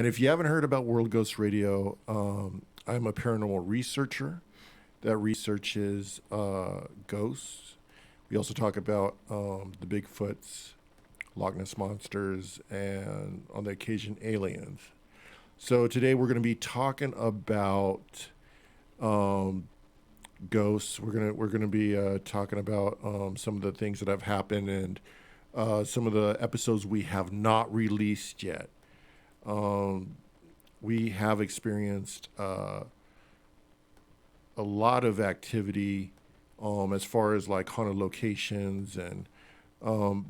And if you haven't heard about World Ghost Radio, I'm a paranormal researcher that researches ghosts. We also talk about the Bigfoots, Loch Ness monsters, and on the occasion aliens. So today we're going to be talking about ghosts. We're gonna be talking about some of the things that have happened and some of the episodes we have not released yet. We have experienced a lot of activity as far as like haunted locations. And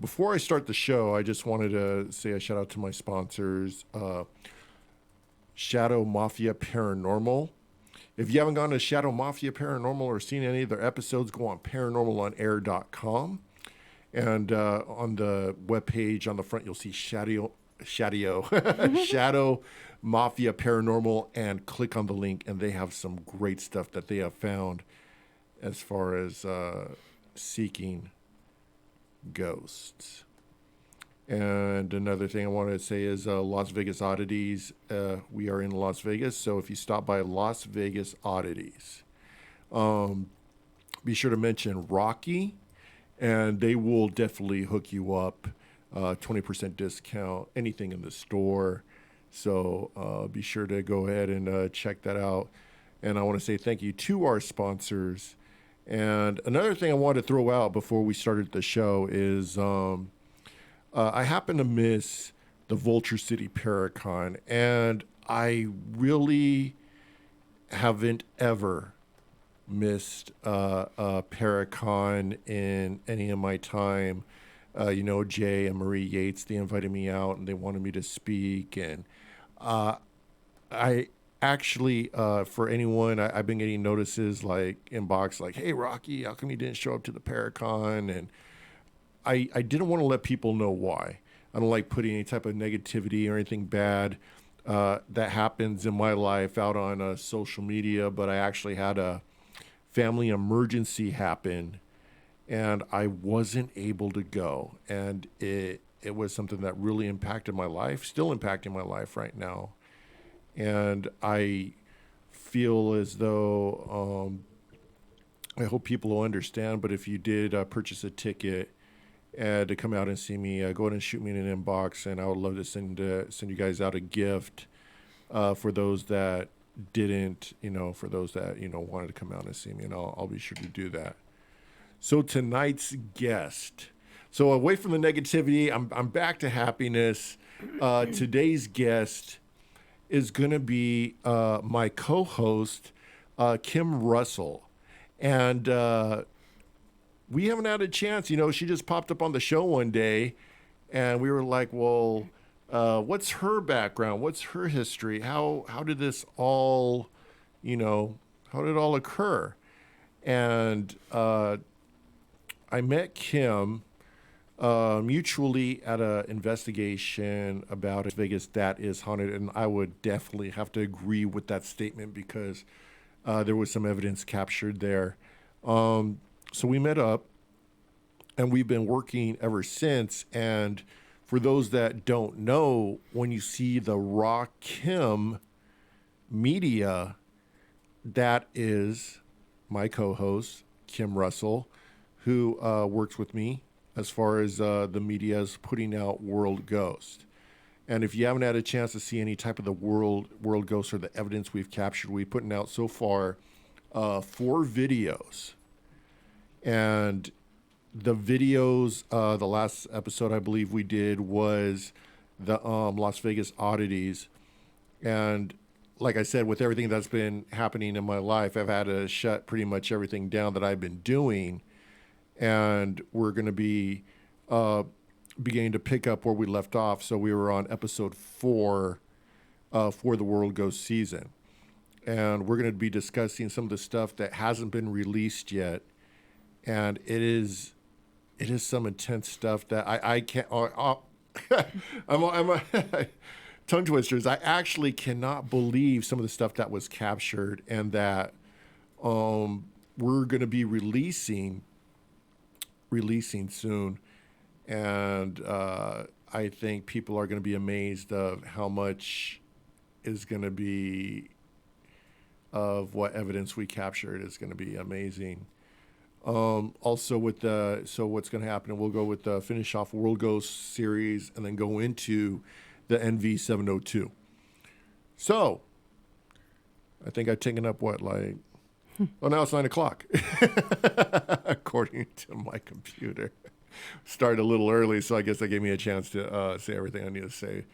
before I start the show, I just wanted to say a shout out to my sponsors, Shadow Mafia Paranormal. If you haven't gone to Shadow Mafia Paranormal or seen any of their episodes, go on paranormalonair.com. And on the webpage on the front, you'll see Shadow Shadow Mafia Paranormal, and click on the link, and they have some great stuff that they have found as far as seeking ghosts. And another thing I wanted to say is Las Vegas Oddities. We are in Las Vegas, so if you stop by Las Vegas Oddities, be sure to mention Rocky, and they will definitely hook you up. 20% discount, anything in the store. So be sure to go ahead and check that out. And I want to say thank you to our sponsors. And another thing I wanted to throw out before we started the show is I happened to miss the Vulture City Paracon, and I really haven't ever missed a Paracon in any of my time. Jay and Marie Yates, they invited me out and they wanted me to speak. And I actually, for anyone, I've been getting notices like inbox, like, hey, Rocky, how come you didn't show up to the Paracon? And I didn't want to let people know why. I don't like putting any type of negativity or anything bad that happens in my life out on social media, but I actually had a family emergency happen, and I wasn't able to go. And it was something that really impacted my life, still impacting my life right now. And I feel as though, I hope people will understand, but if you did purchase a ticket to come out and see me, go ahead and shoot me in an inbox, and I would love to send you guys out a gift for those that didn't, for those that, wanted to come out and see me, and I'll be sure to do that. So tonight's guest. So away from the negativity, I'm back to happiness. Today's guest is going to be my co-host, Kim Russell. And we haven't had a chance. She just popped up on the show one day, and we were like, well, what's her background? What's her history? How did this all, how did it all occur? And I met Kim mutually at an investigation about Vegas that is haunted, and I would definitely have to agree with that statement because there was some evidence captured there. So we met up, and we've been working ever since. And for those that don't know, when you see the Raw Kim media, that is my co-host, Kim Russell, who works with me as far as the media is putting out World Ghost. And if you haven't had a chance to see any type of the World Ghost or the evidence we've captured, we've putting out so far 4 videos. And the videos, the last episode I believe we did was the Las Vegas Oddities. And like I said, with everything that's been happening in my life, I've had to shut pretty much everything down that I've been doing. And we're going to be beginning to pick up where we left off. So we were on episode 4 for the World Ghost season. And we're going to be discussing some of the stuff that hasn't been released yet. And it is some intense stuff that I can't. I'm a tongue twisters. I actually cannot believe some of the stuff that was captured and that we're going to be releasing soon. And I think people are going to be amazed of how much is going to be, of what evidence we captured, is going to be amazing. Also with so what's going to happen, we'll go with the finish off World Ghost series and then go into the NV702. So I think I've taken up what, like, well, now it's 9:00 according to my computer. Started a little early, so I guess that gave me a chance to say everything I need to say.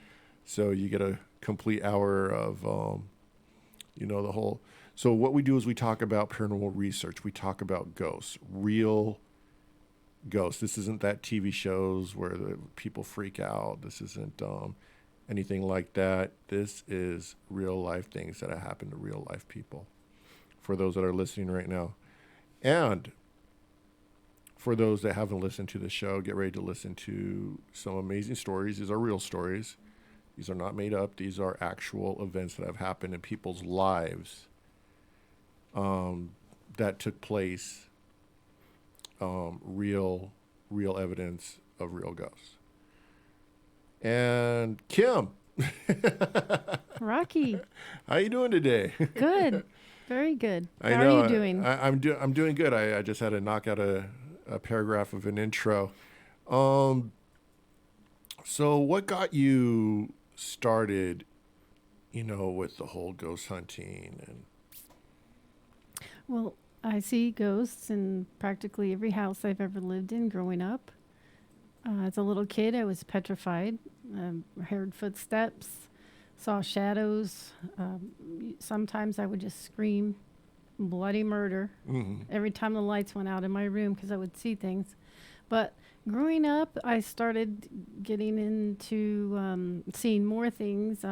So you get a complete hour of, the whole. So what we do is we talk about paranormal research. We talk about ghosts, real ghosts. This isn't that TV shows where the people freak out. This isn't anything like that. This is real life things that have happened to real life people. For those that are listening right now, and for those that haven't listened to the show, get ready to listen to some amazing stories. These are real stories. These are not made up. These are actual events that have happened in people's lives that took place. Real evidence of real ghosts. And Kim. Rocky. How you doing today? Good. Very good. How are you doing? I'm doing good. I just had to knock out a paragraph of an intro. So what got you started, with the whole ghost hunting? And Well, I see ghosts in practically every house I've ever lived in growing up. As a little kid, I was petrified. Heard footsteps, saw shadows. Sometimes I would just scream bloody murder every time the lights went out in my room because I would see things. But growing up, I started getting into seeing more things.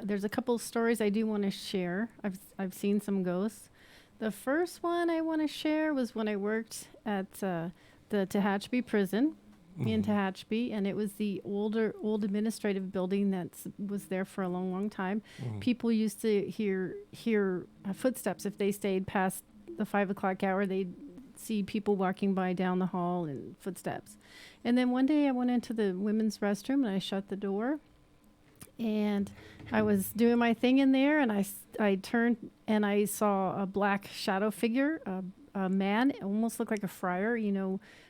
There's a couple of stories I do want to share. I've seen some ghosts. The first one I want to share was when I worked at the Tehachapi prison in Tehachapi, and it was the old administrative building that was there for a long time. People used to hear footsteps if they stayed past the 5 o'clock hour. They'd see people walking by down the hall and footsteps. And then one day I went into the women's restroom and I shut the door, and I was doing my thing in there, and I turned and I saw a black shadow figure, a man, almost looked like a friar,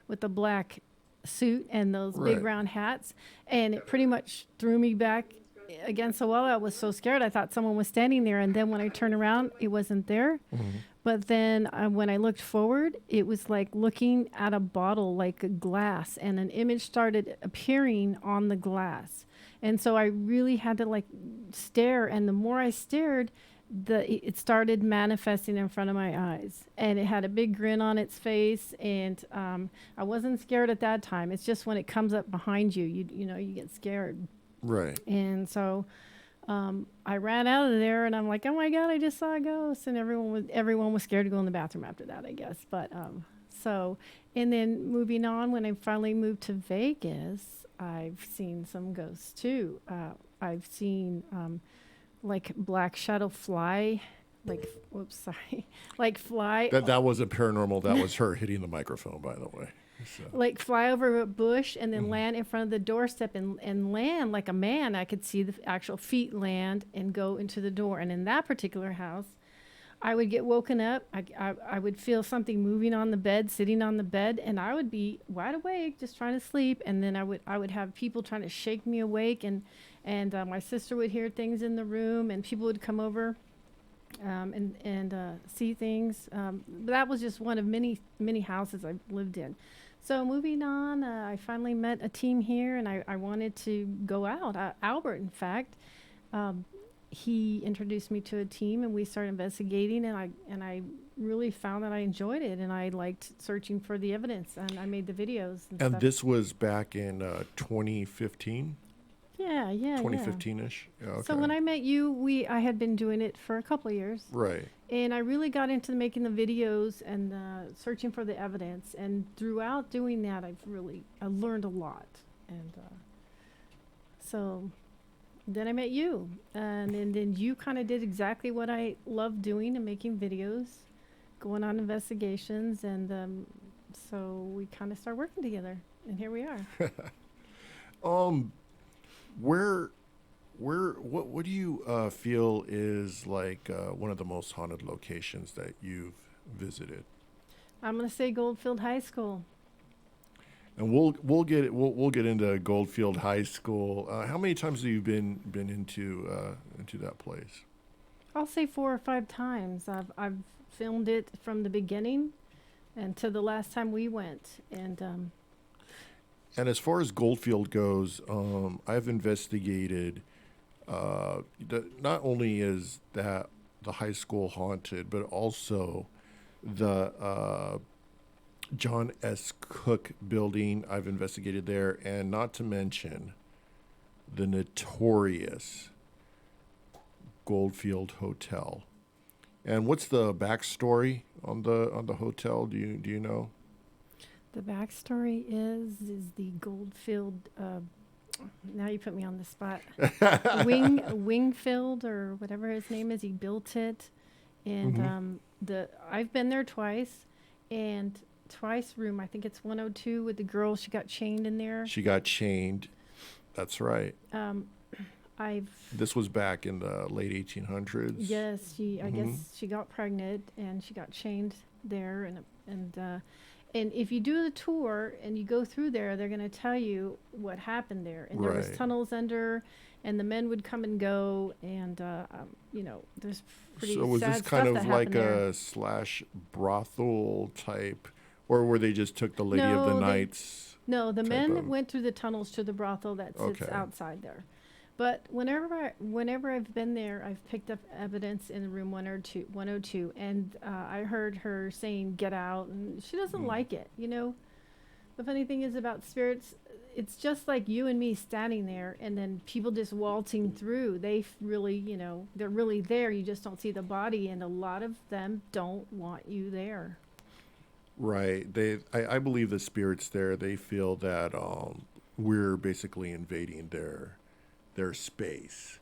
with a black suit and those big round hats, and it pretty much threw me back against the wall. I was so scared. I thought someone was standing there, and then when I turned around, it wasn't there. But then when I looked forward, it was like looking at a bottle, like a glass, and an image started appearing on the glass. And so I really had to stare, and the more I stared, it started manifesting in front of my eyes, and it had a big grin on its face, and I wasn't scared at that time. It's just when it comes up behind you, you get scared. Right. And so I ran out of there, and I'm like, oh my God, I just saw a ghost, and everyone was scared to go in the bathroom after that, I guess. But and then moving on, when I finally moved to Vegas, I've seen some ghosts too. I've seen like black shadow fly, fly. That wasn't paranormal. That was her hitting the microphone, by the way. So. Like fly over a bush and then land in front of the doorstep and land like a man. I could see the actual feet land and go into the door. And in that particular house, I would get woken up. I would feel something moving on the bed, sitting on the bed, and I would be wide awake, just trying to sleep. And then I would have people trying to shake me awake, and my sister would hear things in the room, and people would come over and see things. That was just one of many houses I've lived in. So moving on, I finally met a team here, and I wanted to go out. Albert, in fact, he introduced me to a team, and we started investigating, and I really found that I enjoyed it, and I liked searching for the evidence, and I made the videos. And stuff. This was back in 2015? Yeah. 2015-ish? Yeah, okay. So when I met you, I had been doing it for a couple of years. Right. And I really got into making the videos and searching for the evidence. And throughout doing that, I learned a lot. And so then I met you. And then you kind of did exactly what I love doing and making videos, going on investigations. And so we kind of started working together. And here we are. what do you feel is like one of the most haunted locations that you've visited? I'm going to say Goldfield High School. And we'll get into Goldfield High School. How many times have you been into that place? I'll say 4 or 5 times. I've filmed it from the beginning and to the last time we went. And as far as Goldfield goes, I've investigated. Not only is that the high school haunted, but also the John S. Cook building. I've investigated there, and not to mention the notorious Goldfield Hotel. And what's the backstory on the hotel? Do you know? The backstory is the Goldfield. Now you put me on the spot. Wingfield or whatever his name is. He built it, and I've been there twice, and twice room. I think it's 102 with the girl. She got chained in there. She got chained. That's right. I've This was back in the late 1800s. Yes, I guess she got pregnant and she got chained there, and if you do the tour and you go through there, they're going to tell you what happened there. And there was Right. tunnels under, and the men would come and go, and there's pretty So was sad this stuff kind that of like happened there. a slash brothel type, or where they just took the lady of the No, nights? No, the type men of- went through the tunnels to the brothel that sits Okay. outside there. But whenever I've been there, I've picked up evidence in room 102, and I heard her saying, "Get out," and she doesn't like it. The funny thing is about spirits, it's just like you and me standing there, and then people just waltzing through. Really, they're really there. You just don't see the body, and a lot of them don't want you there. Right. I believe the spirits there. They feel that we're basically invading their space,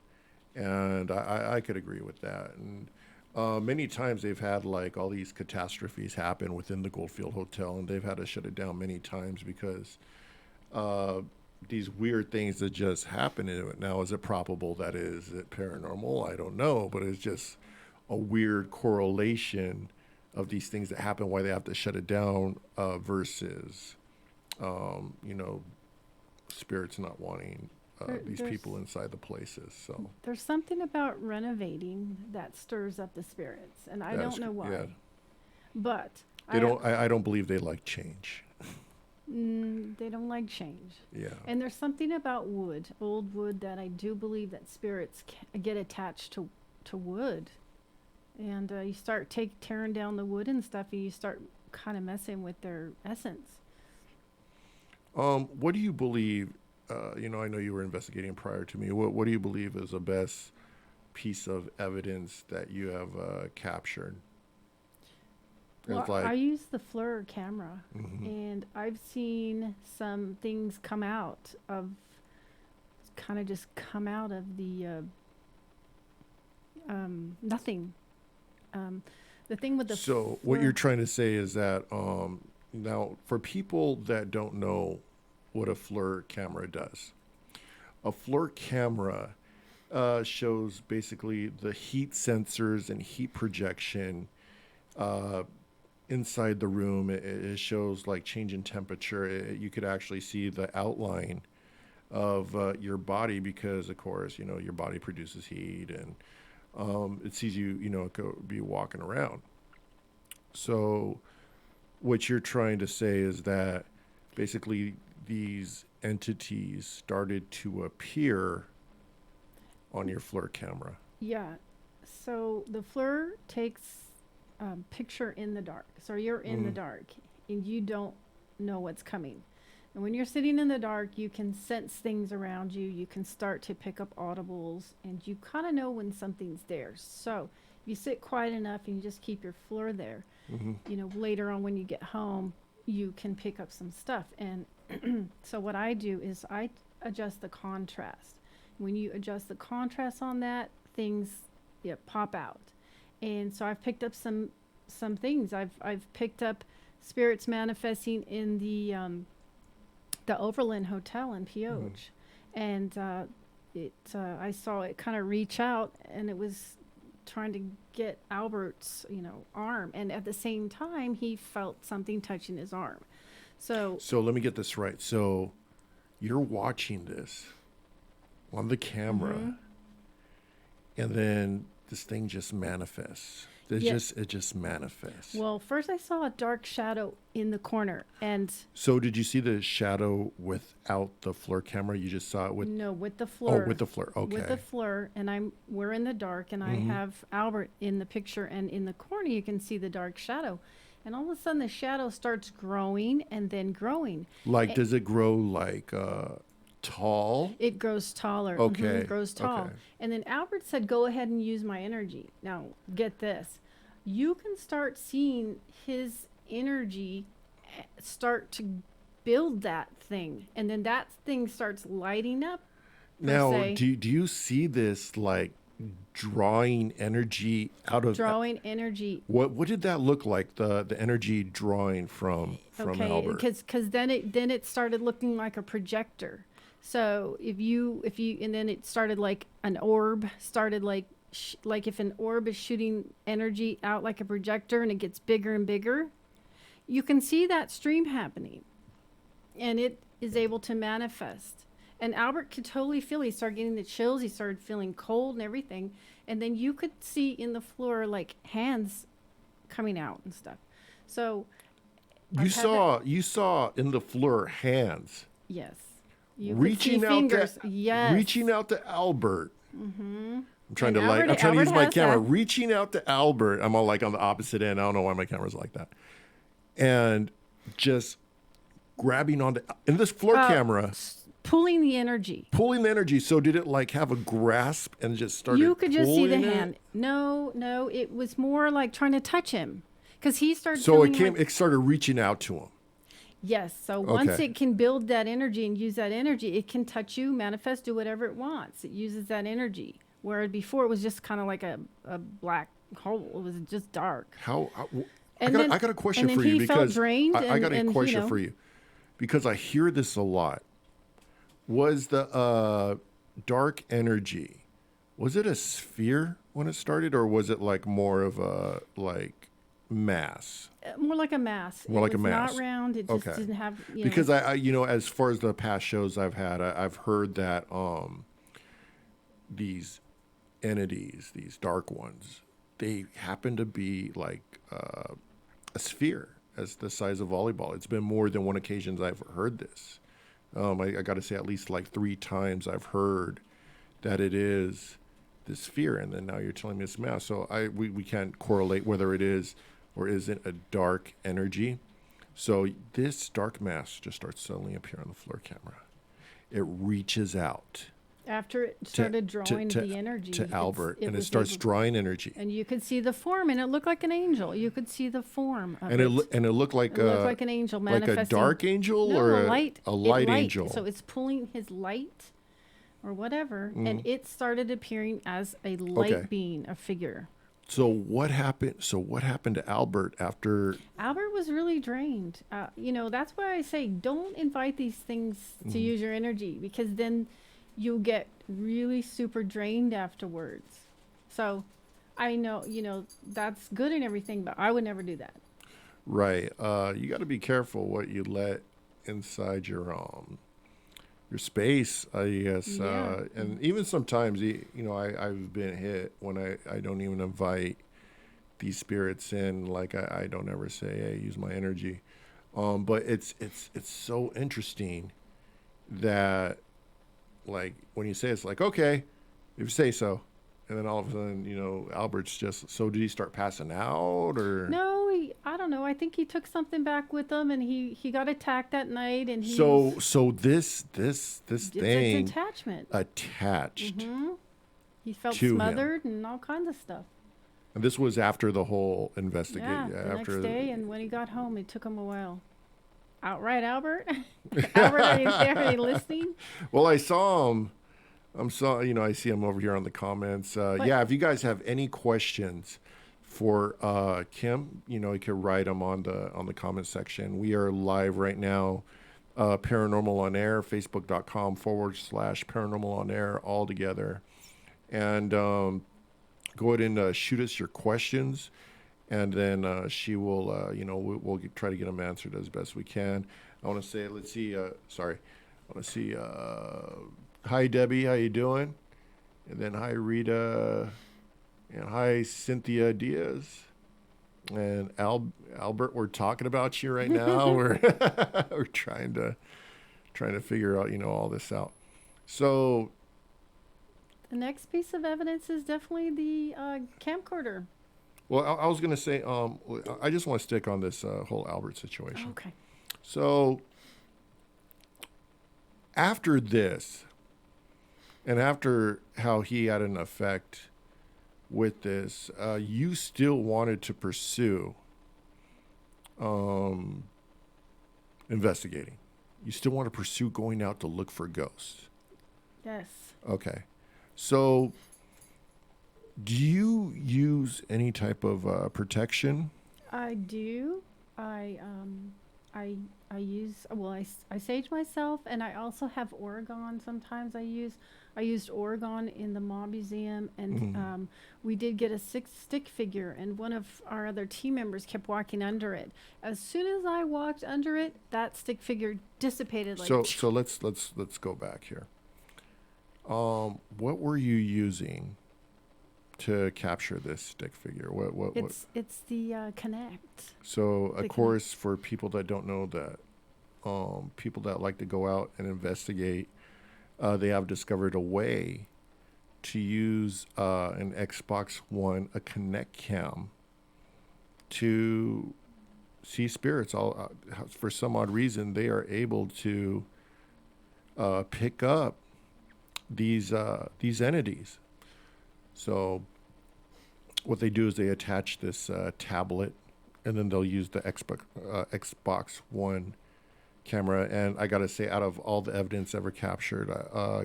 and I could agree with that. And many times they've had like all these catastrophes happen within the Goldfield Hotel, and they've had to shut it down many times because these weird things that just happen in it. Now, is it probable that is it paranormal? I don't know, but it's just a weird correlation of these things that happen, why they have to shut it down versus, you know, spirits not wanting these There's people inside the places. So there's something about renovating that stirs up the spirits, and I That's don't know c- why. yeah. But they don't. I don't believe they like change. they don't like change. Yeah. And there's something about wood, old wood, that I do believe that spirits get attached to wood. And you start tearing down the wood and stuff, and you start kind of messing with their essence. What do you believe? I know you were investigating prior to me. What do you believe is the best piece of evidence that you have captured? Well, It's like, I use the FLIR camera, mhm. and I've seen some things come out of, kind of just come out of the nothing. The thing with the So what you're trying to say is that now for people that don't know what a FLIR camera does, a FLIR camera shows basically the heat sensors and heat projection inside the room. It shows like change in temperature. You could actually see the outline of your body because, of course, your body produces heat, and it sees you, be walking around. So what you're trying to say is that basically these entities started to appear on your FLIR camera. Yeah. So the FLIR takes picture in the dark. So you're in the dark and you don't know what's coming. And when you're sitting in the dark, you can sense things around you. You can start to pick up audibles, and you kind of know when something's there. So if you sit quiet enough and you just keep your FLIR there, later on when you get home, you can pick up some stuff. And so what I do is I adjust the contrast. When you adjust the contrast on that, things pop out. And so I've picked up some things. I've picked up spirits manifesting in the Overland Hotel in Pioche, and I saw it kind of reach out, and it was trying to get Albert's, arm, and at the same time he felt something touching his arm. So So let me get this right. So you're watching this on the camera, and then this thing just manifests. It just manifests. well, first I saw a dark shadow in the corner, and So did you see the shadow without the FLIR camera? You just saw it with no, with the FLIR. with the FLIR. Okay. With the FLIR, and we're in the dark, and I have Albert in the picture, and in the corner you can see the dark shadow, and all of a sudden the shadow starts growing and then growing. Like, does it grow like tall? It grows taller. Okay, It grows tall. okay. And then Albert said, "Go ahead and use my energy." Now, get this: you can start seeing his energy start to build that thing, and then that thing starts lighting up. Now, se. do you see this like drawing energy out of Drawing energy. what did that look like? The energy drawing from Okay, Albert. because then it started looking like a projector. So if you and then it started like an orb started like if an orb is shooting energy out like a projector and it gets bigger and bigger, you can see that stream happening, and it is able to manifest. And Albert could totally feel. He started getting the chills. He started feeling cold and everything. And then you could see in the floor like hands coming out and stuff. So You saw in the FLIR hands yes. You reaching could see out fingers. to Yes. reaching out to Albert. I'm trying And to Albert use my has camera, that. reaching out to Albert. I'm all like on the opposite end. I don't know why my camera's like that. And just grabbing onto in this FLIR camera, Pulling the energy. pulling the energy. So did it like have a grasp and just started? You could just see the pulling it? hand. No, it was more like trying to touch him, because he started. So it feeling came. It started reaching out to him. Yes. So once Okay. it can build that energy and use that energy, it can touch you, manifest, do whatever it wants. It uses that energy. Where before it was just kind of like a black hole. It was just dark. I got a question and for then you he felt because drained I got a and, question for you because I hear this a lot. Was the dark energy, was it a sphere when it started, or was it like more of a like mass? More like a mass. More like a was mass. Not round. It just Okay. didn't have. Because I as far as the past shows I've had, I've heard that these entities, these dark ones, they happen to be like a sphere as the size of volleyball. It's been more than one occasions I've heard this. I got to say at least like 3 times I've heard that it is this sphere, and then now you're telling me it's mass. So we can't correlate whether it is or isn't a dark energy. So this dark mass just starts suddenly appear on the FLIR camera. It reaches out After it started drawing to the energy to Albert, and it was starts able- drawing energy. And you could see the form, and it looked like an angel. You could see the form of And it looked like It looked like an angel like manifesting. a dark angel No, or a light. a light angel. So it's pulling his light, or whatever, Mm-hmm. and it started appearing as a light Okay. being, a figure. So what happened? So what happened to Albert after? Albert was really drained. That's why I say don't invite these things Mm-hmm. to use your energy, because then you'll get really super drained afterwards. So I know, that's good and everything, but I would never do that. Right. You got to be careful what you let inside your space, I guess. Yeah. And even sometimes, I've been hit when I don't even invite these spirits in. Like I don't ever say, hey, use my energy. But it's so interesting that, like, when you say it's like, okay, if you say so. And then all of a sudden, Albert's just, so did he start passing out or? No, I don't know. I think he took something back with him, and he got attacked that night, and So this it's thing an attachment. attached. He felt to him. smothered and all kinds of stuff. And this was after the whole investigation. Yeah, the after next day, and when he got home, it took him a while. Outright, Albert? Albert, are you there? Are you listening? Well, I saw him. I see him over here on the comments. Yeah, if you guys have any questions for Kim, you could write them on the comment section. We are live right now Paranormal on Air, facebook.com/paranormal on air, all together. And go ahead and shoot us your questions. And then she will, we'll try to get them answered as best we can. I want to say, let's see, sorry. I want to see, hi, Debbie, how you doing? And then hi, Rita. And hi, Cynthia Diaz. And Albert, we're talking about you right now. We're we're trying to figure out, all this out. So The next piece of evidence is definitely the camcorder. well, I was going to say, I just want to stick on this whole Albert situation. Okay. So after this, and after how he had an effect with this, you still wanted to pursue investigating. You still want to pursue going out to look for ghosts. Yes. Okay. So do you use any type of protection? I do. I use, well, I sage myself, and I also have Oregon. Sometimes I used Oregon in the Mob Museum, and we did get a stick figure, and one of our other team members kept walking under it. As soon as I walked under it, that stick figure dissipated. Like So let's go back here. What were you using to capture this stick figure? What? It's the Connect. So, The of course, for people that don't know that, people that like to go out and investigate, they have discovered a way to use an Xbox One, a Connect Cam, to see spirits. For some odd reason, they are able to pick up these entities. So what they do is they attach this tablet, and then they'll use the Xbox One camera. And I got to say, out of all the evidence ever captured,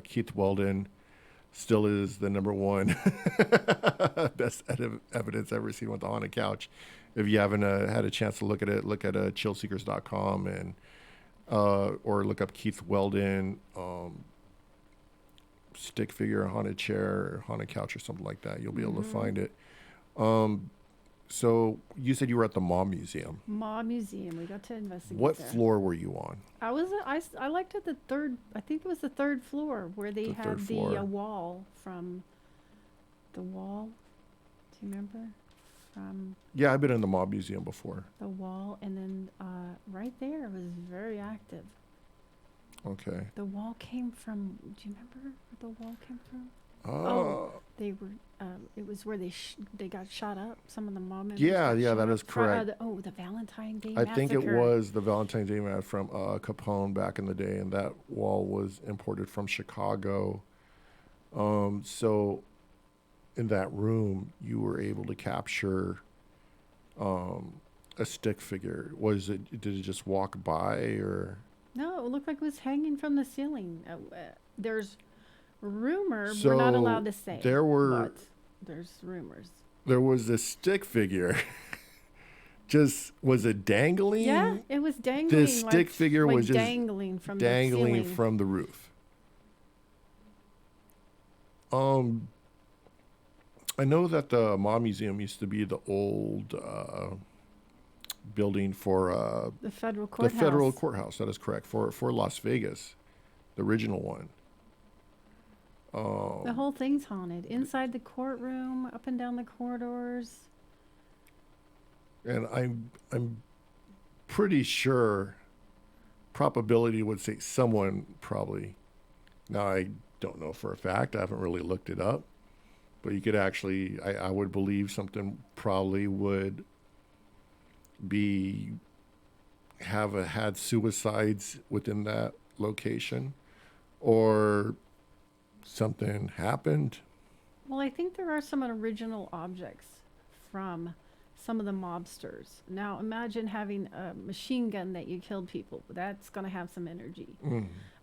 Keith Weldon still is the number one best evidence ever seen with the haunted couch. If you haven't had a chance to look at it, look at chillseekers.com and or look up Keith Weldon stick figure, haunted chair, haunted couch, or something like that. You'll be able to find it. So you said you were at the Mob Museum. Mob Museum. We got to investigate. What there. floor were you on? I liked it the third. I think it was the third floor where they had the wall from the wall. Do you remember? Yeah, I've been in the Mob Museum before. The wall, and then right there was very active. Okay. The wall came from. Do you remember where the wall came from? They were. It was where they got shot up. Some of the mob members. Yeah, that is correct. The Valentine Day I Massacre. think it was the Valentine's Day Massacre from Capone back in the day, and that wall was imported from Chicago. So in that room, you were able to capture a stick figure. Did it just walk by, or? No, it looked like it was hanging from the ceiling. There's rumor. So we're not allowed to say. But there's rumors. There was a stick figure. Was it dangling? Yeah, it was dangling. The stick figure was just dangling from the dangling ceiling. from the roof. I know that the Mob Museum used to be the old building for the federal courthouse. The federal courthouse, that is correct, for Las Vegas, the original one. The whole thing's haunted. Inside the courtroom, up and down the corridors. And I'm pretty sure probability would say someone probably. Now, I don't know for a fact. I haven't really looked it up. But you could actually, I would believe something probably would have had suicides within that location, or something happened. Well, I think there are some original objects from some of the mobsters. Now, imagine having a machine gun that you killed people. That's going to have some energy.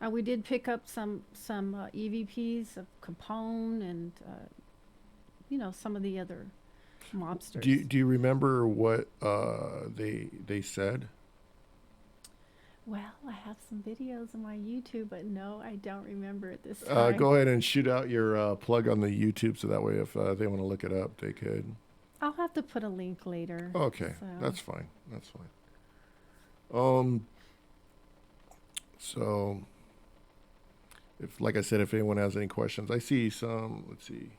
We did pick up some EVPs of Capone and, some of the other mobsters. Do you remember what they said? Well, I have some videos on my YouTube, but no, I don't remember at this time. Go ahead and shoot out your plug on the YouTube, so that way if they want to look it up, they could. I'll have to put a link later. Okay, So. that's fine. That's fine. Um, so if, like I said, if anyone has any questions, I see some. Let's see.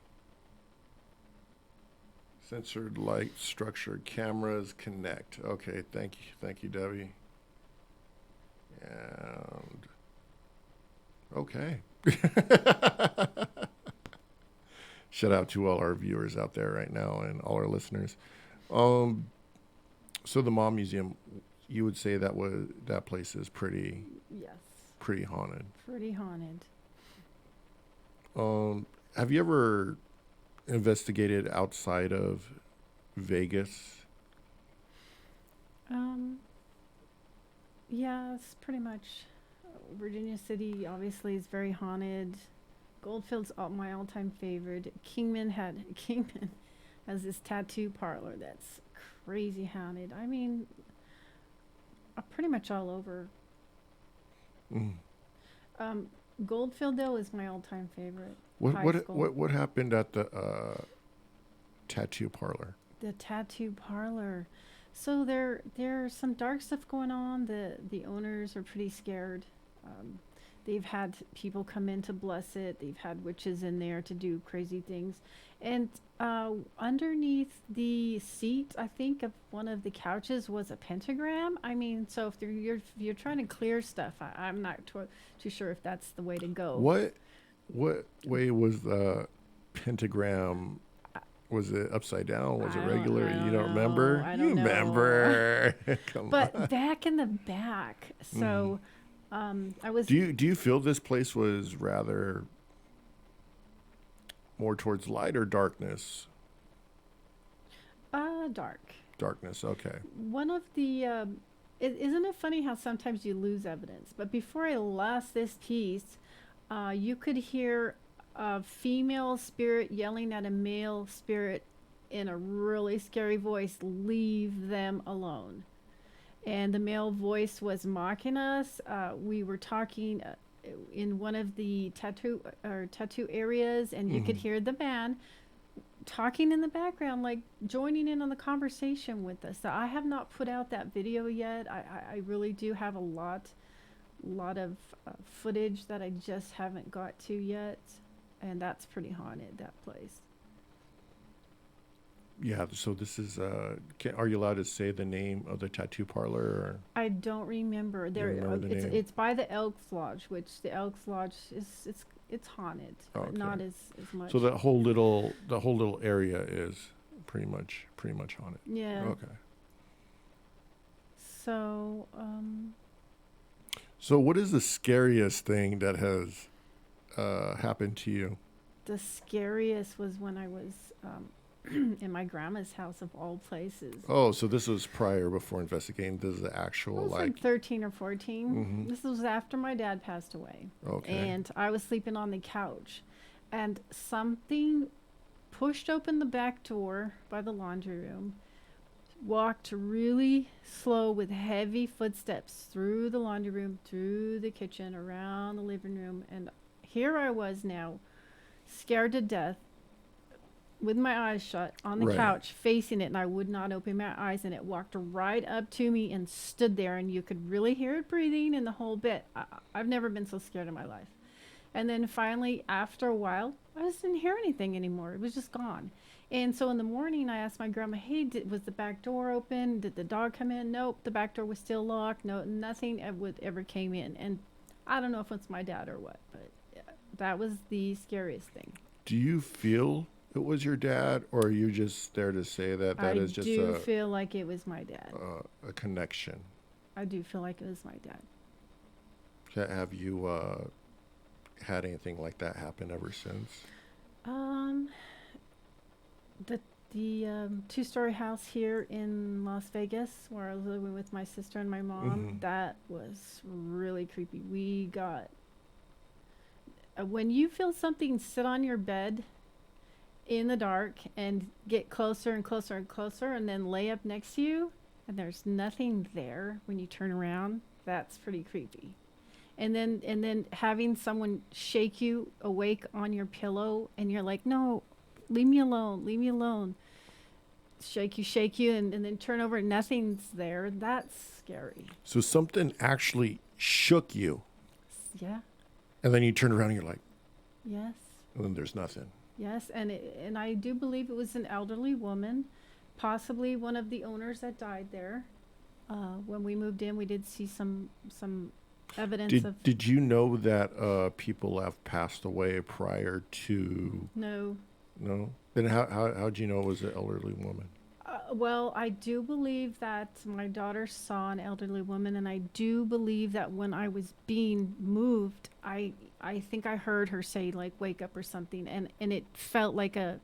Censored light structure cameras connect. Okay, thank you, Debbie. And okay. Shout out to all our viewers out there right now and all our listeners. So the Mom Museum, you would say that place is pretty Yes. pretty haunted. Pretty haunted. Have you ever investigated outside of Vegas? Yes, pretty much. Virginia City obviously is very haunted. Goldfield's my all-time favorite. Kingman has this tattoo parlor that's crazy haunted. I mean, pretty much all over. Mm. Goldfield though is my all-time favorite. What happened at the tattoo parlor? The tattoo parlor. So there's some dark stuff going on. The owners are pretty scared. They've had people come in to bless it. They've had witches in there to do crazy things. And underneath the seat, I think, of one of the couches was a pentagram. I mean, so if you're trying to clear stuff, I'm not too sure if that's the way to go. What way was the pentagram? Was it upside down? Was it regular? You don't remember? I don't know. Remember? Come but on. back in the back. So I was. Do you feel this place was rather more towards light or darkness? Dark. Darkness. Okay. One of the. Isn't it funny how sometimes you lose evidence? But before I lost this piece, you could hear a female spirit yelling at a male spirit in a really scary voice, "Leave them alone." And the male voice was mocking us. We were talking in one of the tattoo areas, and you could hear the man talking in the background, like joining in on the conversation with us. So I have not put out that video yet. I really do have a lot of footage that I just haven't got to yet, and that's pretty haunted, that place. Yeah. So this is. Are you allowed to say the name of the tattoo parlor? Or? I don't remember. It's by the Elks Lodge, which the Elks Lodge it's haunted, but not as much. So the whole little area is pretty much haunted. Yeah. Okay. So. So what is the scariest thing that has happened to you? The scariest was when I was in my grandma's house, of all places. Oh, so this was before investigating. This is the actual I was like 13 or 14. Mm-hmm. This was after my dad passed away. Okay. And I was sleeping on the couch, and something pushed open the back door by the laundry room, walked really slow with heavy footsteps through the laundry room, through the kitchen, around the living room, and here I was now, scared to death, with my eyes shut on the couch, facing it, and I would not open my eyes, and it walked right up to me and stood there, and you could really hear it breathing and the whole bit. I've never been so scared in my life. And then finally, after a while, I just didn't hear anything anymore. It was just gone. And so in the morning, I asked my grandma, "Hey, was the back door open? Did the dog come in?" Nope, the back door was still locked. No, nothing ever came in. And I don't know if it's my dad or what, but that was the scariest thing. Do you feel it was your dad, or are you just there to say that is just I do feel like it was my dad. A connection. I do feel like it was my dad. Have you had anything like that happen ever since? The two-story house here in Las Vegas, where I was living with my sister and my mom, that was really creepy. We got when you feel something sit on your bed in the dark and get closer and closer and closer, and then lay up next to you, and there's nothing there when you turn around, That's pretty creepy. And then having someone shake you awake on your pillow and you're like, no, leave me alone, leave me alone. Shake you, and then turn over and nothing's there. That's scary. So something actually shook you, Yeah. and then you turn around and you're like, Yes. and then there's nothing. Yes. And I do believe it was an elderly woman, possibly one of the owners that died there. When we moved in, we did see some evidence of Did you know that people have passed away prior to? no. No. Then how'd you know it was an elderly woman? Well, I do believe that my daughter saw an elderly woman, and I do believe that when I was being moved, I think I heard her say like "wake up" or something, and it felt like a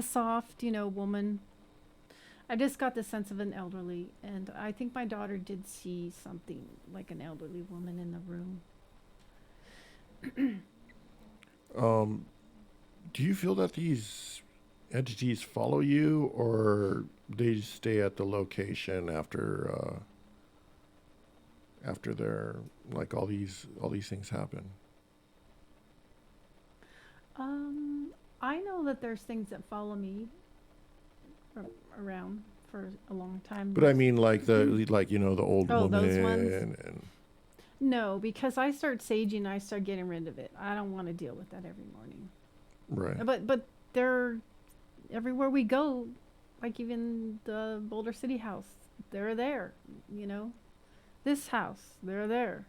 soft, woman. I just got the sense of an elderly, and I think my daughter did see something like an elderly woman in the room. Do you feel that these entities follow you, or they stay at the location after they're like all these things happen? I know that there's things that follow me around for a long time. But I mean, like the old Oh, woman those ones? and No, because I start saging, I start getting rid of it. I don't want to deal with that every morning. right. But they're everywhere we go, like even the Boulder City house, they're there. You know, this house, they're there.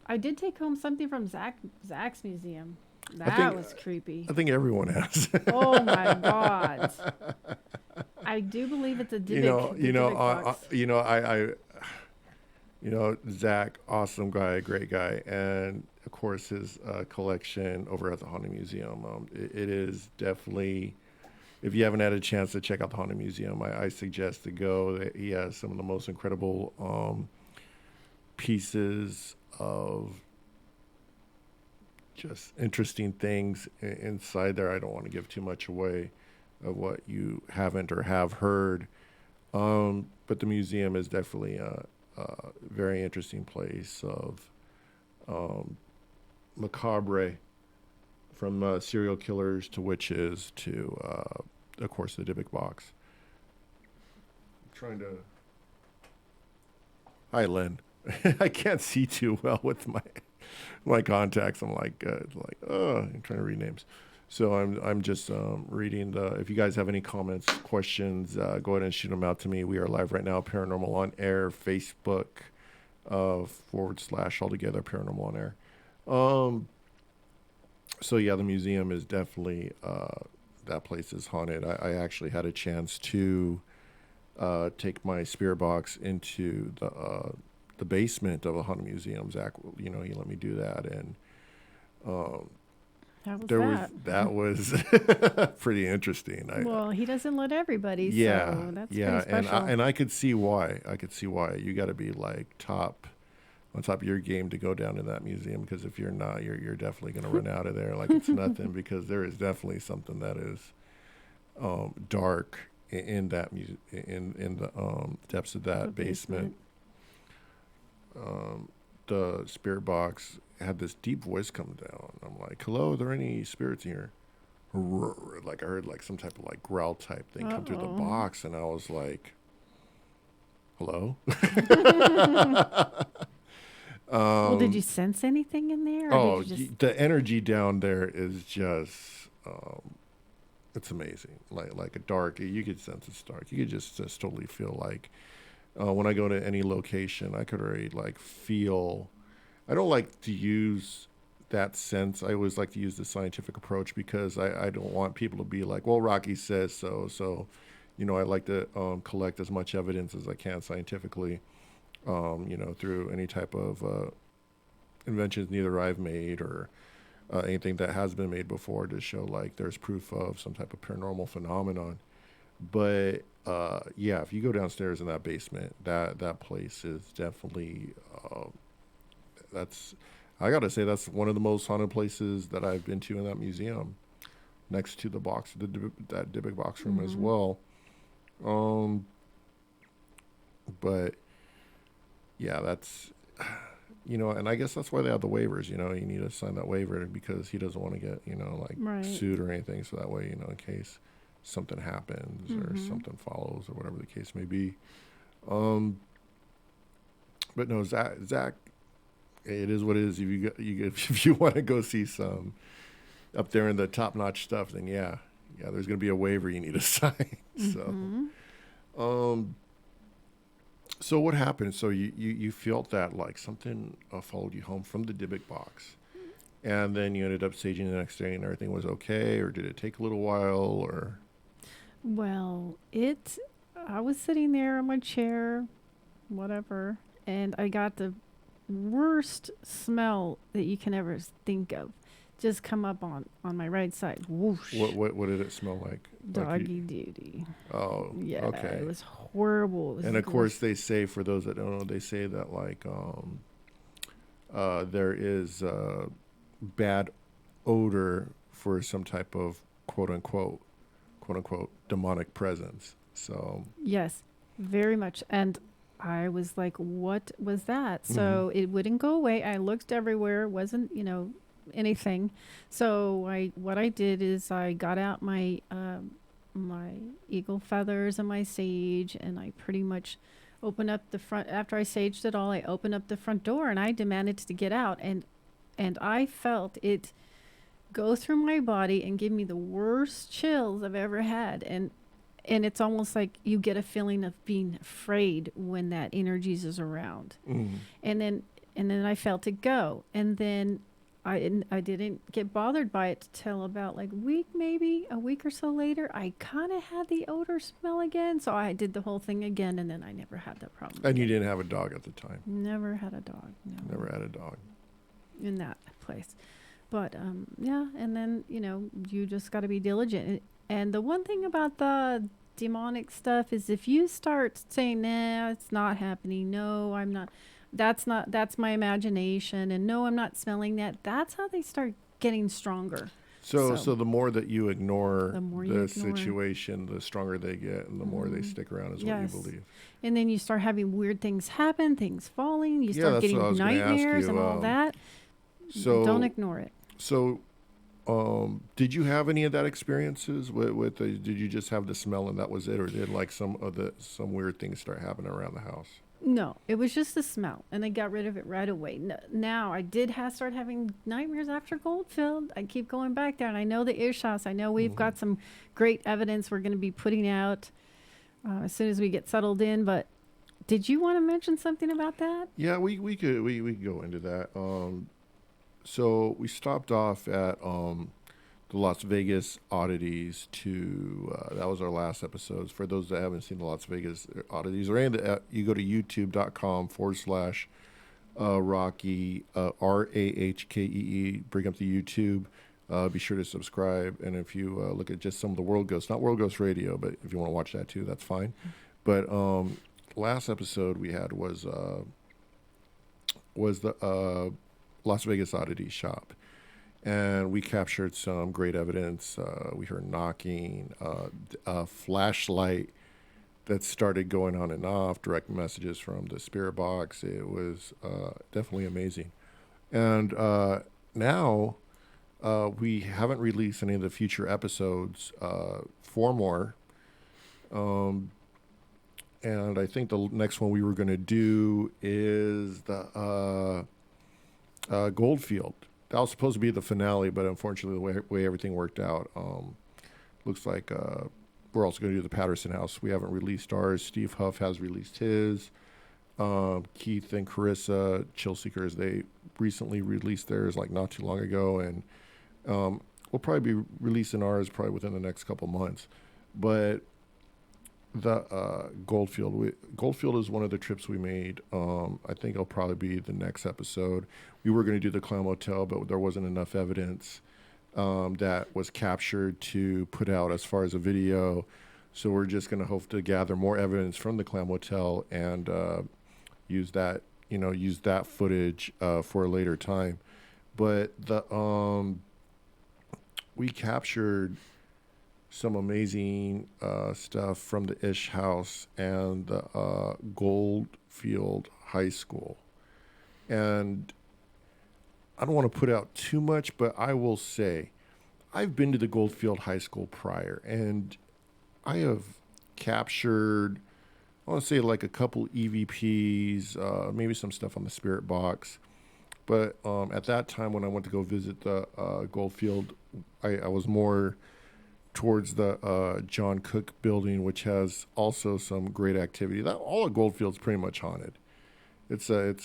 I did take home something from Zach's museum. That was creepy. I think everyone has. Oh my God! I do believe it's a Dybbuk box. Zach, awesome guy, great guy, and of course his collection over at the Haunted Museum. It is definitely, if you haven't had a chance to check out the Haunted Museum, I suggest to go. He has some of the most incredible pieces of just interesting things inside there. I don't want to give too much away of what you haven't or have heard, but the museum is definitely a very interesting place of macabre, from serial killers to witches to, of course, the Dybbuk box. I'm trying to. Hi, Len. I can't see too well with my contacts. I'm I'm trying to read names. So I'm just reading the. If you guys have any comments, questions, go ahead and shoot them out to me. We are live right now, Paranormal on Air, Facebook / altogether Paranormal on Air. So yeah, the museum is definitely that place is haunted. I actually had a chance to take my spirit box into the basement of a haunted museum. Zach, he let me do that, and that was pretty interesting. Well, he doesn't let everybody. Yeah, So that's yeah, pretty special. and I could see why. You got to be like on top of your game to go down to that museum, because if you're not, you're definitely going to run out of there like it's nothing, because there is definitely something that is dark in that in the depths of that basement. The spirit box had this deep voice come down. I'm like, hello, are there any spirits in here? Like I heard like some type of like growl type thing come through the box, and I was like, hello? Well, did you sense anything in there? Oh, did you just... the energy down there is just, it's amazing. Like a dark, you could sense it's dark. You could just totally feel like, when I go to any location, I could already like feel. I don't like to use that sense. I always like to use the scientific approach, because I don't want people to be like, well, Rocky says so. So, I like to collect as much evidence as I can scientifically, through any type of inventions neither I've made or anything that has been made before, to show like there's proof of some type of paranormal phenomenon. But yeah, if you go downstairs in that basement, that place is definitely I gotta say that's one of the most haunted places that I've been to in that museum, next to the box, that Dybbuk box room as well. But yeah, that's, and I guess that's why they have the waivers. You need to sign that waiver because he doesn't want to get, like Right. sued or anything. So that way, in case something happens or Mm-hmm. something follows or whatever the case may be. Um, but no, Zach, it is what it is. If if you want to go see some up there in the top notch stuff, then yeah, there's gonna be a waiver you need to sign. So, Mm-hmm. um, so what happened? So you felt that like something followed you home from the Dybbuk box, and then you ended up staging the next day, and everything was okay, or did it take a little while, or? Well, I was sitting there on my chair, whatever, and I got the worst smell that you can ever think of just come up on my right side. Whoosh. What did it smell like? Doggy duty. Oh, Yeah, it okay. was horrible. It was And the of course, worst. they say, for those that don't know, they say that like there is bad odor for some type of quote unquote demonic presence. So, Yes, very much. And I was like, what was that? mhm. So it wouldn't go away. I looked everywhere, wasn't, anything. So what I did is I got out my eagle feathers and my sage, and I pretty much opened up the front. After I saged it all, I opened up the front door and I demanded to get out, and I felt it go through my body and give me the worst chills I've ever had. And it's almost like you get a feeling of being afraid when that energy is around. Mhm. And then I felt it go. And then I didn't get bothered by it till about like maybe a week or so later. I kind of had the odor smell again, so I did the whole thing again, and then I never had that problem And you again. didn't have a dog at the time. Never had a dog, no, Never had a dog. in that place. But yeah, and then you just got to be diligent. And the one thing about the demonic stuff is if you start saying, "Nah, it's not happening. No, I'm not. That's my imagination." And no, I'm not smelling that. That's how they start getting stronger. So So the more that you ignore the more you the ignore, situation, the stronger they get, and the more they hmm stick around, is what you yes. believe. And then you start having weird things happen, things falling. You Yeah, start that's what I getting was going to ask nightmares and you. all that. Don't So ignore it. so did you have any of that experiences did you just have the smell and that was it, or did like some weird things start happening around the house? No, it was just the smell, and I got rid of it right away. Now I did start having nightmares after Goldfield. I keep going back there, and I know the Ishas. I know we've Hmm. got some great evidence we're going to be putting out as soon as we get settled in. But did you want to mention something about that? Yeah, we could go into that. So we stopped off at the Las Vegas oddities. That was our last episode. For those that haven't seen the Las Vegas oddities, or any of you go to youtube.com/Rocky RAHKEE. Bring up the YouTube. Be sure to subscribe, and if you look at just some of the World Ghosts, not World Ghost Radio, but if you want to watch that too, that's fine. But last episode we had was the Las Vegas oddity shop, and we captured some great evidence. We heard knocking, a flashlight that started going on and off, direct messages from the spirit box. It was definitely amazing. And now we haven't released any of the future episodes. Four more. Um, and I think the next one we were going to do is the Goldfield. That was supposed to be the finale, but unfortunately, the way everything worked out, looks like we're also going to do the Patterson House. We haven't released ours. Steve Huff has released his. Keith and Carissa, Chill Seekers, they recently released theirs like not too long ago, and we'll probably be releasing ours probably within the next couple months. But the Goldfield is one of the trips we made. I think it'll probably be the next episode. We were going to do the Clown Motel, but there wasn't enough evidence that was captured to put out as far as a video. So we're just going to hope to gather more evidence from the Clown Motel and use that footage for a later time. But we captured some amazing stuff from the Ish House and the Goldfield High School. And I don't want to put out too much, but I will say I've been to the Goldfield High School prior, and I have captured, I want to say like a couple EVPs, maybe some stuff on the Spirit Box. But at that time, when I went to go visit the Goldfield, I was more towards the John Cook building, which has also some great activity. That all of Goldfield's pretty much haunted. It's a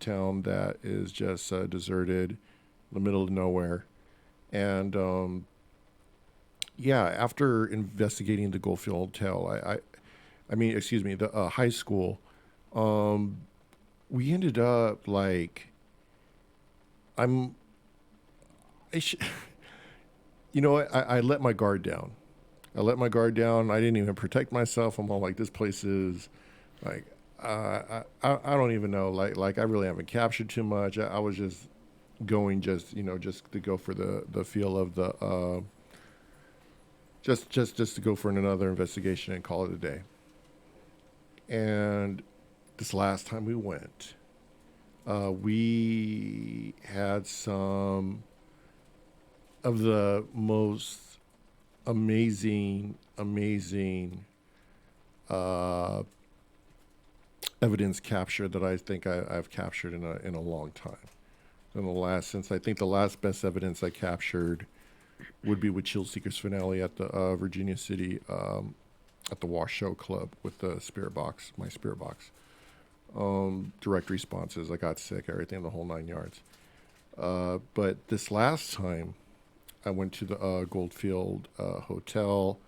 town that is just deserted, in the middle of nowhere, and yeah. After investigating the Goldfield Hotel, I mean, excuse me, the high school, um, we ended up like I'm. I sh- you know what? I let my guard down. I let my guard down. I didn't even protect myself. I'm all like, this place is like, I don't even know. Like I really haven't captured too much. I was just going, just just to go for the feel of the, just to go for another investigation and call it a day. And this last time we went, we had some of the most amazing uh, evidence capture that I think I've captured in a long time. In the last, since I think the last best evidence I captured would be with Chill Seekers finale at the Virginia City at the Wash Show Club with the Spirit Box, my Spirit Box. Direct responses. I got sick, everything, the whole 9 yards. But this last time, I went to the Goldfield Hotel.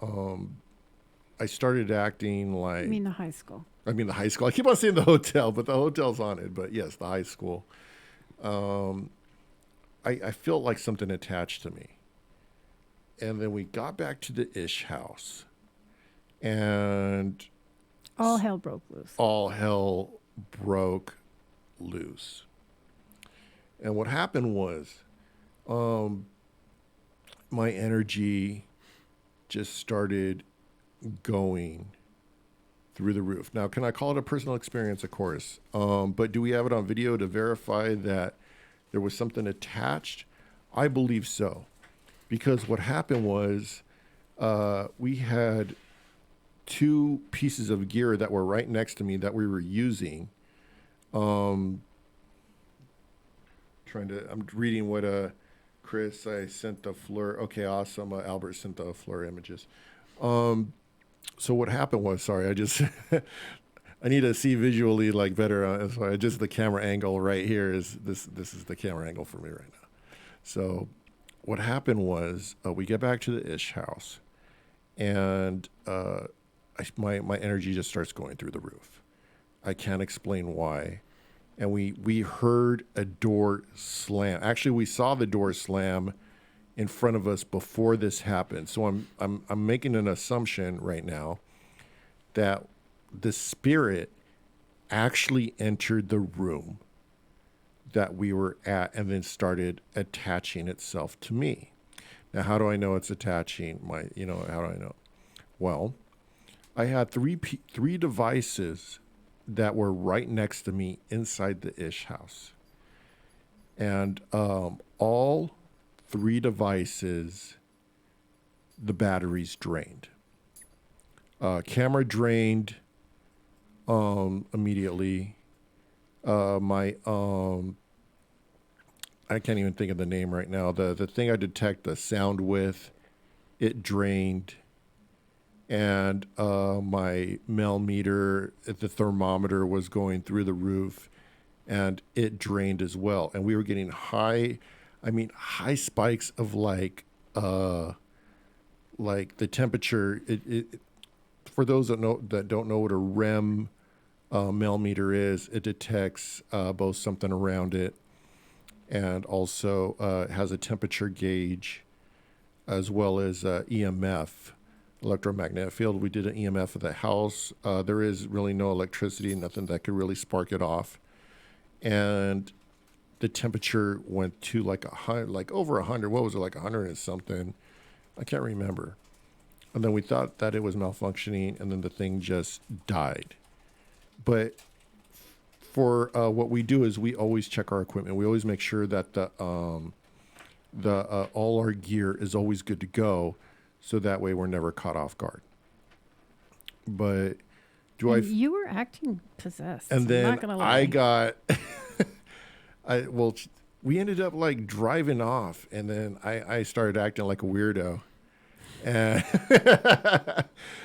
Um, I started acting I like, mean, the high school. I mean, the high school. I keep on saying the hotel, but the hotel's on it. But yes, the high school. Um, I felt like something attached to me. And then we got back to the Ish house, and All hell broke loose. all hell broke loose. And what happened was, um, my energy just started going through the roof. Now, can I call it a personal experience? Of course. But do we have it on video to verify that there was something attached? I believe so. Because what happened was we had two pieces of gear that were right next to me that we were using. Um, I'm reading what Chris, I sent the Fleur. Okay, awesome. Albert sent the Fleur images. Um, so what happened was, sorry, I just I need to see visually like better. So just the camera angle right here is this. This is the camera angle for me right now. So what happened was we get back to the Ish house, and my energy just starts going through the roof. I can't explain why. And we heard a door slam. Actually, we saw the door slam in front of us before this happened. So I'm making an assumption right now that the spirit actually entered the room that we were at and then started attaching itself to me. Now, how do I know it's attaching how do I know? Well, I had three devices that were right next to me inside the Ish house. And all three devices, the batteries drained. Camera drained immediately. My I can't even think of the name right now. The thing I detect the sound with, it drained. And my meter, the thermometer was going through the roof, and it drained as well. And we were getting high spikes of like the temperature. It for those that don't know what a REM meter is, it detects both something around it and also has a temperature gauge as well as EMF, electromagnetic field. We did an EMF of the house. There is really no electricity, nothing that could really spark it off. And the temperature went to like over 100. What was it, like 100 and something? I can't remember. And then we thought that it was malfunctioning, and then the thing just died. But for what we do is we always check our equipment. We always make sure that the all our gear is always good to go, so that way we're never caught off guard. But do I? And you were acting possessed. And I'm then not gonna lie. I got, we ended up like driving off, and then I started acting like a weirdo, and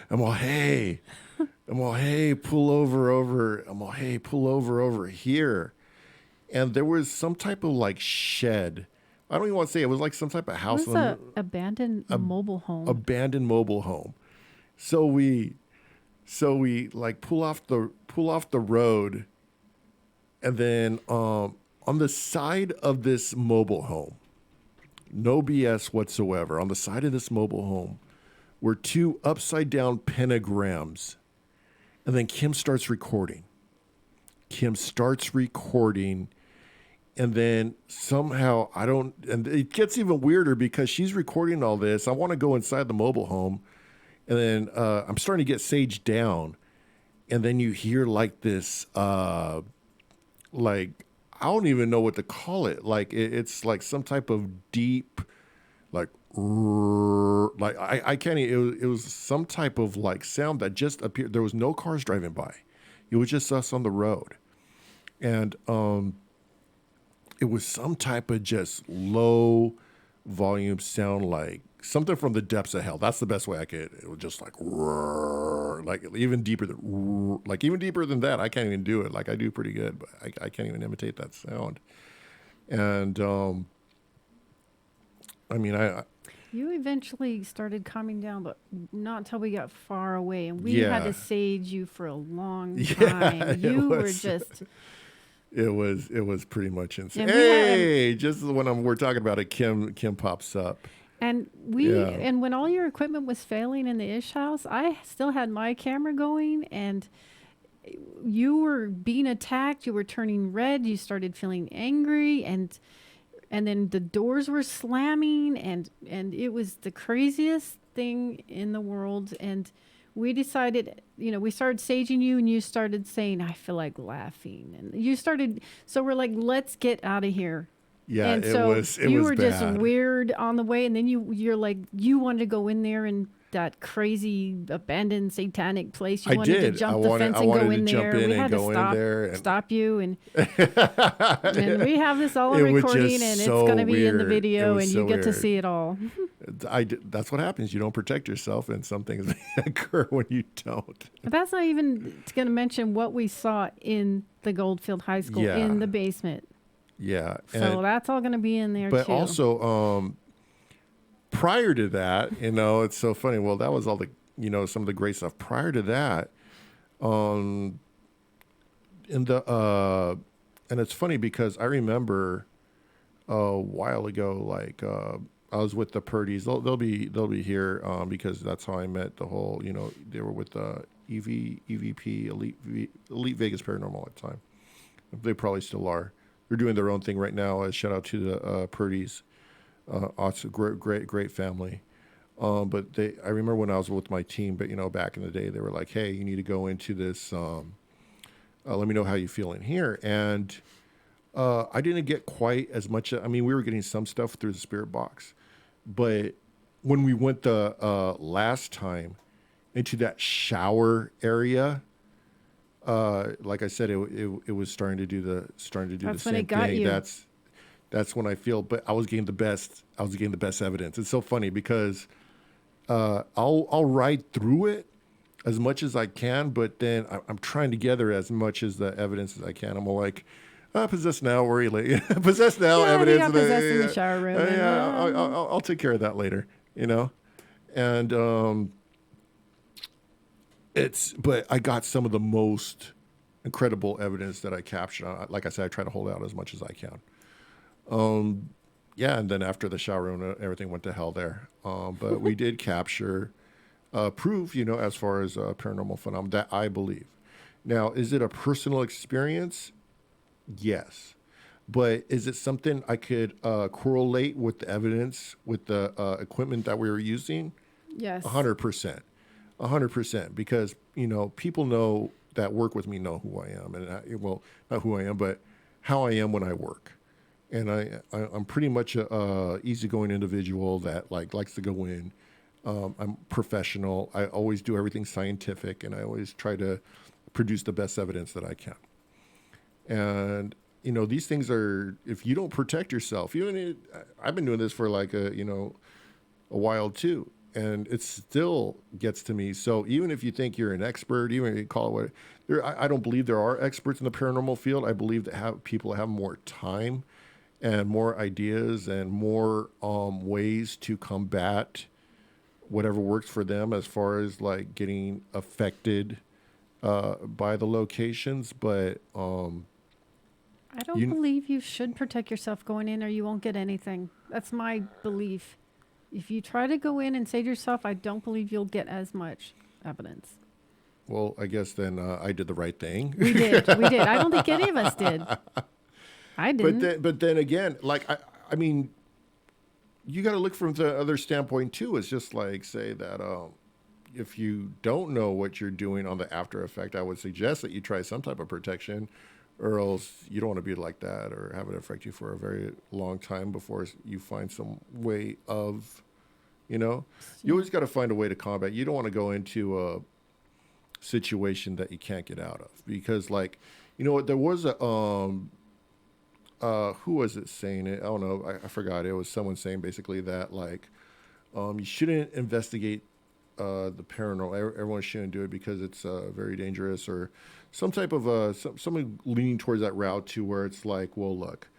I'm all, hey, pull over. Pull over here, and there was some type of like shed. I don't even want to say it was like some type of It house, was a abandoned mobile home. abandoned mobile home. So we like pull off the road, and then on the side of this mobile home, no BS whatsoever, on the side of this mobile home were two upside down pentagrams. And then Kim starts recording. And then somehow and it gets even weirder because she's recording all this. I want to go inside the mobile home. And then I'm starting to get saged down. And then you hear like this, like, I don't even know what to call it. Like, it's like some type of deep, like, I can't even, it was some type of like sound that just appeared. There was no cars driving by. It was just us on the road. And it was some type of just low volume sound, like something from the depths of hell. That's the best way I could. It was just like, like even deeper than that. I can't even do it. Like I do pretty good, but I can't even imitate that sound. And I mean, You eventually started calming down, but not until we got far away, and we had Yeah. to sage you for a long Yeah, time. it You were was- just it was pretty much insane. And we had- Hey, just when we're talking about it, Kim pops up. and Yeah. and when all your equipment was failing in the Ish house, I still had my camera going, and you were being attacked. You were turning red. You started feeling angry, and then the doors were slamming, and it was the craziest thing in the world. And we decided, we started saging you, and you started saying, I feel like laughing, and you started, so we're like, let's get out of here. Yeah, And it so was you were bad. just weird on the way, and then you're like, you wanted to go in there and that crazy abandoned satanic place. You I wanted to did. jump I the wanted- fence I and wanted go to in jump there. in We and had to go in there and- stop you, and and we have this all on It was recording, just and it's so going to be in the weird. It video, was and so you get to weird. see it all. That's what happens. You don't protect yourself, and some things occur when you don't. But that's not even going to mention what we saw in the Goldfield High School Yeah. in the basement. Yeah, So that's all going to be in there but too. also prior to that, it's so funny. Well, that was all the some of the great stuff. Prior to that, in the and it's funny because I remember a while ago, like I was with the Purdy's. They'll be here because that's how I met the whole. They were with the EVP Elite Vegas Paranormal at the time. They probably still are. They're doing their own thing right now. Shout out to the Purdy's. Also great family. But I remember when I was with my team, but back in the day, they were like, hey, you need to go into this. Let me know how you feel in here. And I didn't get quite as much. I mean, we were getting some stuff through the spirit box, but when we went the last time into that shower area, like I said, it was starting to do the That's the when same it got thing. you. That's when I feel, but I was getting the best evidence. It's so funny because I'll ride through it as much as I can, but then I'm trying to gather as much as the evidence as I can. I'm all like, possessed now, worry later. Possessed now, Yeah, evidence. they got possessed in the shower room. and, Yeah, I'll take care of that later, And but I got some of the most incredible evidence that I captured. Like I said, I try to hold out as much as I can. Yeah, and then after the shower room, everything went to hell there. But we did capture proof, as far as paranormal phenomenon that I believe. Now, is it a personal experience? Yes. But is it something I could correlate with the evidence with the equipment that we were using? A Yes. hundred percent, 100%. Because people know that work with me know who I am, and well, not who I am, but how I am when I work. And I'm pretty much a easygoing individual that likes to go in. I'm professional. I always do everything scientific, and I always try to produce the best evidence that I can. And these things are, if you don't protect yourself, I've been doing this for like a while too, and it still gets to me. So even if you think you're an expert, even if you call it what, I don't believe there are experts in the paranormal field. I believe that people have more time and more ideas and more ways to combat whatever works for them as far as like getting affected by the locations. But I don't you believe you should protect yourself going in or you won't get anything. That's my belief. If you try to go in and say to yourself, I don't believe you'll get as much evidence. well, I guess then I did the right thing. We did. We did. I don't think any of us did. I didn't. But then again, like I mean, you got to look from the other standpoint too. It's just like say that if you don't know what you're doing on the after effect, I would suggest that you try some type of protection, or else you don't want to be like that or have it affect you for a very long time before you find some way of, you Yeah. always got to find a way to combat. You don't want to go into a situation that you can't get out of because, like, there was a who was it saying it? I don't know. I forgot. It was someone saying basically that like you shouldn't investigate the paranormal. Everyone shouldn't do it because it's very dangerous, or some type of someone leaning towards that route to where it's like, well, look,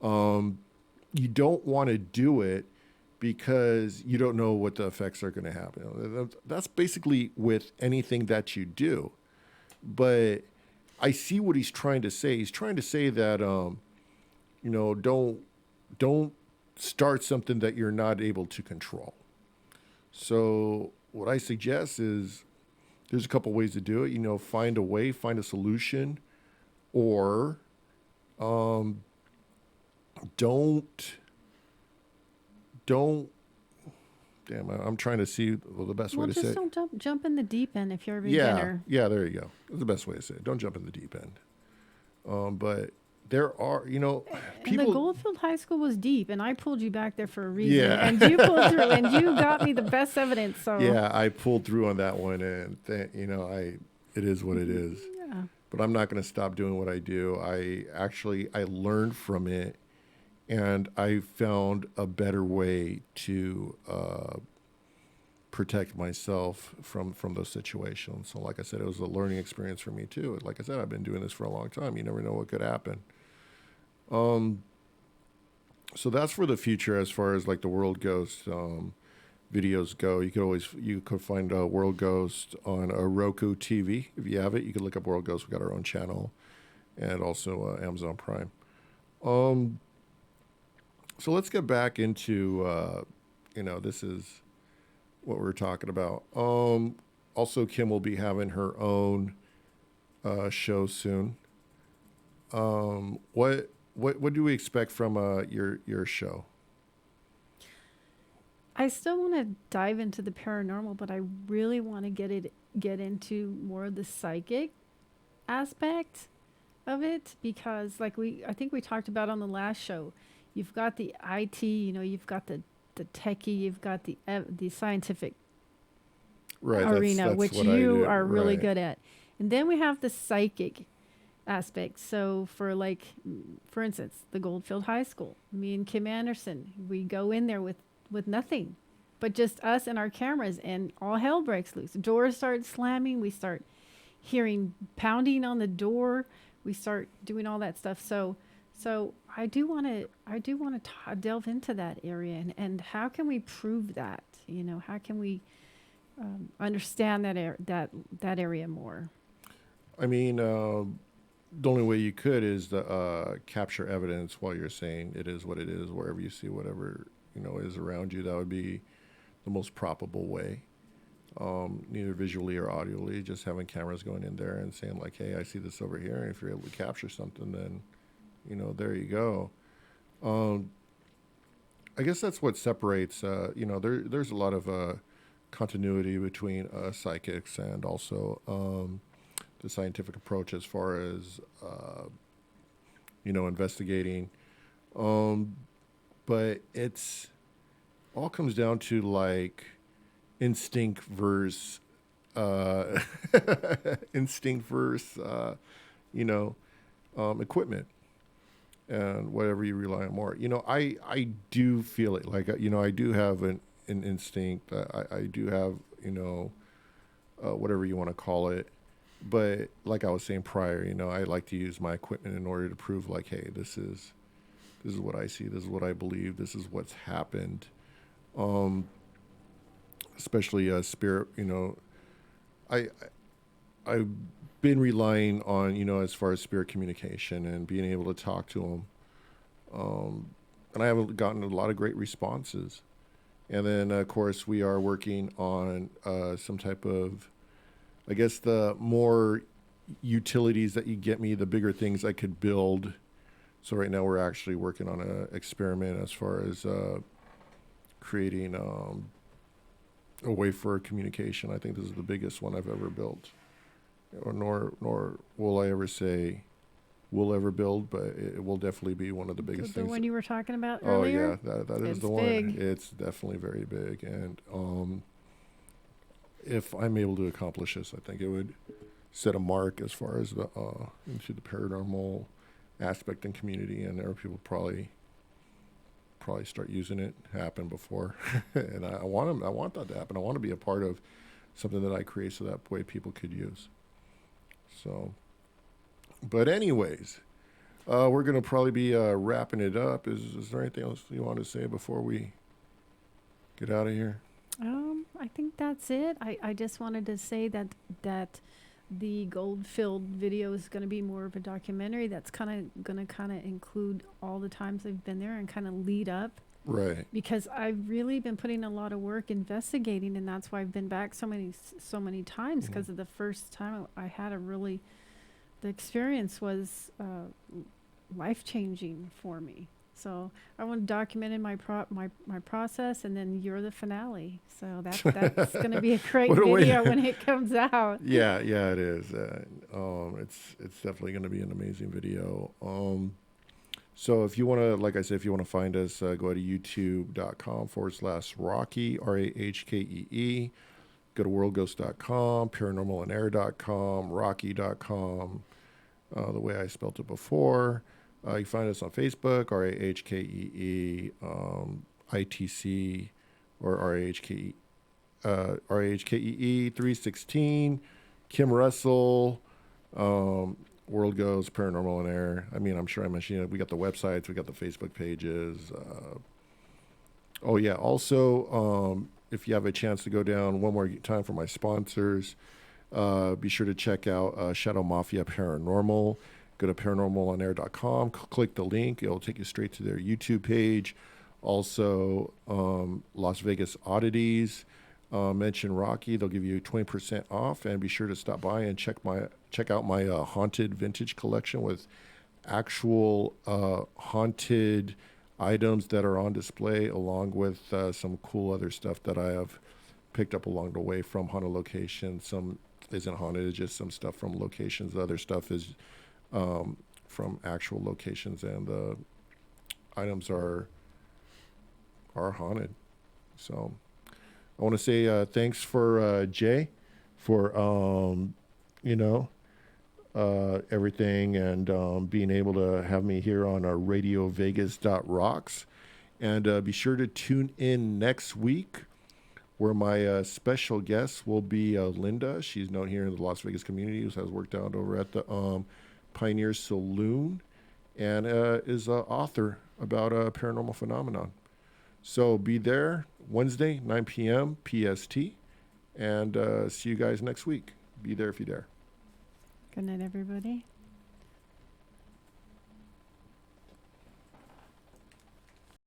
you don't want to do it because you don't know what the effects are going to happen. That's basically with anything that you do. But I see what he's trying to say. He's trying to say that don't start something that you're not able to control. So what I suggest is there's a couple ways to do it. Find a way, find a solution, or don't don't. Damn, I'm trying to see the best way Well, to say just it. don't jump in the deep end if you're a Yeah, beginner. yeah, there you go. That's the best way to say it. Don't jump in the deep end. But there are, And the people. Goldfield High School was deep, and I pulled you back there for a reason. Yeah. And you pulled through, and you got me the best evidence. So Yeah, I pulled through on that one, and it is what it is. yeah. But I'm not going to stop doing what I do. I learned from it, and I found a better way to protect myself from those situations. So, like I said, it was a learning experience for me too. Like I said, I've been doing this for a long time. You never know what could happen. So that's for the future as far as like the World Ghost videos go. You could find World Ghost on a Roku TV if you have it. You could look up World Ghost. We got our own channel, and also Amazon Prime. So let's get back into this is what we're talking about. Also, Kim will be having her own show soon. What do we expect from your show? I still want to dive into the paranormal, but I really want to get into more of the psychic aspect of it because, like I think we talked about on the last show, you've got the IT, you've got the techie, you've got the scientific Right, arena, that's which what I you do. are really Right. good at, and then we have the psychic aspect. So for instance, the Goldfield High School, me and Kim Anderson, we go in there with nothing but just us and our cameras, and all hell breaks loose. Doors start slamming, we start hearing pounding on the door, we start doing all that stuff. So I do want to delve into that area, and how can we prove that? How can we understand that area more? I mean, the only way you could is to capture evidence while you're saying it is what it is, wherever you see whatever is around you. That would be the most probable way. Neither visually or audibly, just having cameras going in there and saying like, "Hey, I see this over here." And if you're able to capture something, then there you go. Um, I guess that's what separates. There's a lot of continuity between psychics and also the scientific approach as far as investigating. Um, but it's all comes down to like instinct versus uh, instinct versus you know equipment and whatever you rely on more. I do feel it like I do have an instinct. I do have whatever you want to call it. But like I was saying prior, I like to use my equipment in order to prove like, hey, this is what I see, this is what I believe, this is what's happened. Um, Especially spirit. I I've been relying on as far as spirit communication and being able to talk to them. And I haven't gotten a lot of great responses. And then of course we are working on some type of, I guess, the more utilities that you get me, the bigger things I could build. So right now we're actually working on an experiment as far as creating a way for communication. I think this is the biggest one I've ever built, or nor will I ever say will ever build, but it will definitely be one of the biggest The things. one you were talking about Oh earlier? yeah, that is It's the one. big. It's definitely very big, and if I'm able to accomplish this, I think it would set a mark as far as the into the paranormal aspect and community, and there are people probably start using it. Happened before, and I want 'em- I want that to happen. I want to be a part of something that I create so that way people could use. So, but anyways, we're gonna probably be wrapping it up. Is there anything else you want to say before we get out of here? I think that's it. I just wanted to say that the Goldfield video is going to be more of a documentary that's going to kind of include all the times I've been there and kind of lead up, Right. because I've really been putting a lot of work investigating, and that's why I've been back so many times, Mhm. because of the first time I had a really, the experience was life changing for me. So I want to document in my process, and then you're the finale. So that's going to be a great What a way video to- when it comes out. Yeah, it is. It's definitely going to be an amazing video. So if you want to, like I said, if you want to find us, go to youtube.com/Rocky, RAHKEE. Go to worldghost.com, paranormalandair.com, rocky.com, the way I spelt it before. You can find us on Facebook, RAHKEE, ITC, or RAHKEE 316, Kim Russell, World Ghost, Paranormal and Air. I mean, I'm sure I mentioned it. We got the websites, we got the Facebook pages. Oh, yeah. Also, if you have a chance to go down one more time for my sponsors, be sure to check out Shadow Mafia Paranormal. Go to paranormalonair.com, click the link. It'll take you straight to their YouTube page. Also, Las Vegas Oddities. Mention Rocky. They'll give you 20% off. And be sure to stop by and check out my haunted vintage collection with actual haunted items that are on display, along with some cool other stuff that I have picked up along the way from haunted locations. Some isn't haunted, it's just some stuff from locations. The other stuff is from actual locations, and the items are haunted. So I want to say thanks for Jay for you know everything, and being able to have me here on our RadioVegas.rocks. And be sure to tune in next week, where my special guest will be Linda. She's known here in the Las Vegas community, who has worked out over at the Pioneer Saloon, and is an author about a paranormal phenomenon. So be there Wednesday, 9 p.m. PST, and see you guys next week. Be there if you're there. Good night, everybody.